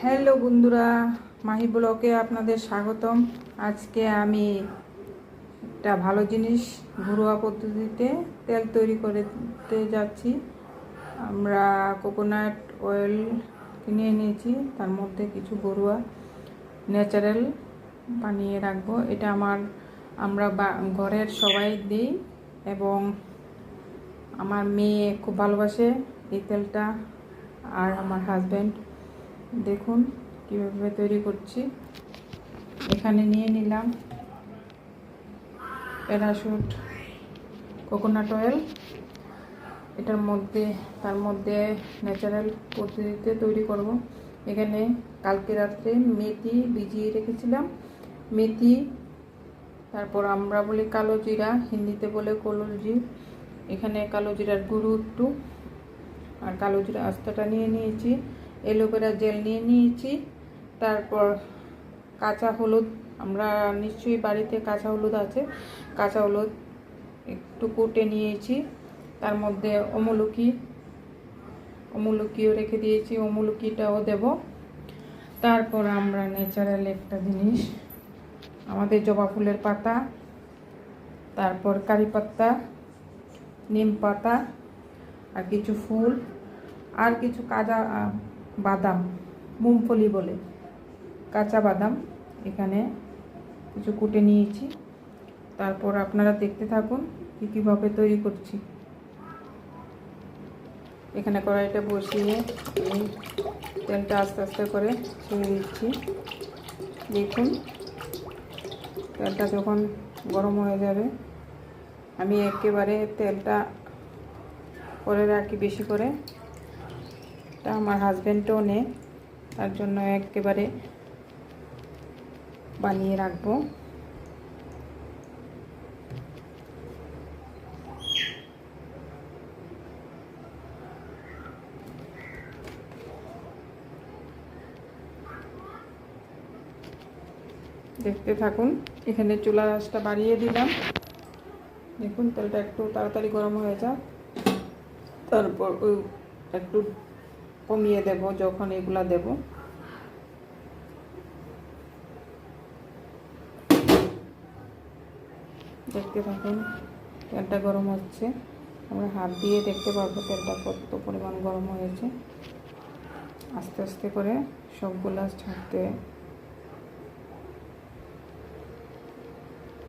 Hello বন্ধুরা, মাহি ব্লগে আপনাদের স্বাগতম। আজকে আমি একটা ভালো জিনিস ঘরোয়া পদ্ধতিতে তেল তৈরি করতে যাচ্ছি। আমরা কোকোনাট অয়েল কিনে এনেছি, তার মধ্যে কিছু ঘরোয়া ন্যাচারাল বানিয়ে রাখবো। এটা আমরা ঘরের সবাই দিই এবং আমার মেয়ে খুব ভালোবাসে এই তেলটা, আর আমার হাজব্যান্ড। দেখুন কীভাবে তৈরি করছি। এখানে নিয়ে নিলাম প্যারাশুট কোকোনাট অয়েল। তার মধ্যে ন্যাচারাল পদ্ধতিতে তৈরি করব। এখানে কালকে রাত্রে মেথি ভিজিয়ে রেখেছিলাম। মেথি, তারপর আমরা বলি কালো জিরা, হিন্দিতে বলে কলজি। এখানে কালো জিরার গুঁড়ো একটু, আর কালো জিরা আস্তাটা নিয়ে নিয়েছি। অ্যালোভেরা জেল নিয়ে নিয়েছি। তারপর কাঁচা হলুদ, আমরা নিশ্চয়ই বাড়িতে কাঁচা হলুদ আছে, কাঁচা হলুদ একটু কুটে নিয়েছি। তার মধ্যে অমলকিও রেখে দিয়েছি, অমলকিটাও দেব। তারপর আমরা ন্যাচারাল একটা জিনিস, আমাদের জবা ফুলের পাতা, তারপর কারি পাতা, নিম পাতা, আর কিছু ফুল, আর কিছু কাঁচা বাদাম, মুংফলি বলে, কাঁচা বাদাম এখানে কিছু কুটে নিয়েছি। তারপর আপনারা দেখতে থাকুন কীভাবে তৈরি করছি। এখানে কড়াইটা বসিয়ে এই তেলটা আস্তে আস্তে করে ছেড়ে দিচ্ছি। দেখুন তেলটা যখন গরম হয়ে যাবে, আমি একেবারে তেলটা করে রাখি বেশি করে। তা আমার হাজব্যান্ডও নেয়, তার জন্য একেবারে বানিয়ে রাখবো। দেখতে থাকুন। এখানে চুলা আঁচটা বাড়িয়ে দিলাম। দেখুন তেলটা একটু তাড়াতাড়ি গরম হয়ে যায়, তারপর একটু কমিয়ে দেব যখন এগুলা দেব। দেখতে থাকুন তেলটা গরম হচ্ছে। আমরা হাত দিয়ে দেখতে পারবো তেলটা কত পরিমাণ গরম হয়েছে। আস্তে আস্তে করে সবগুলা ছাড়তে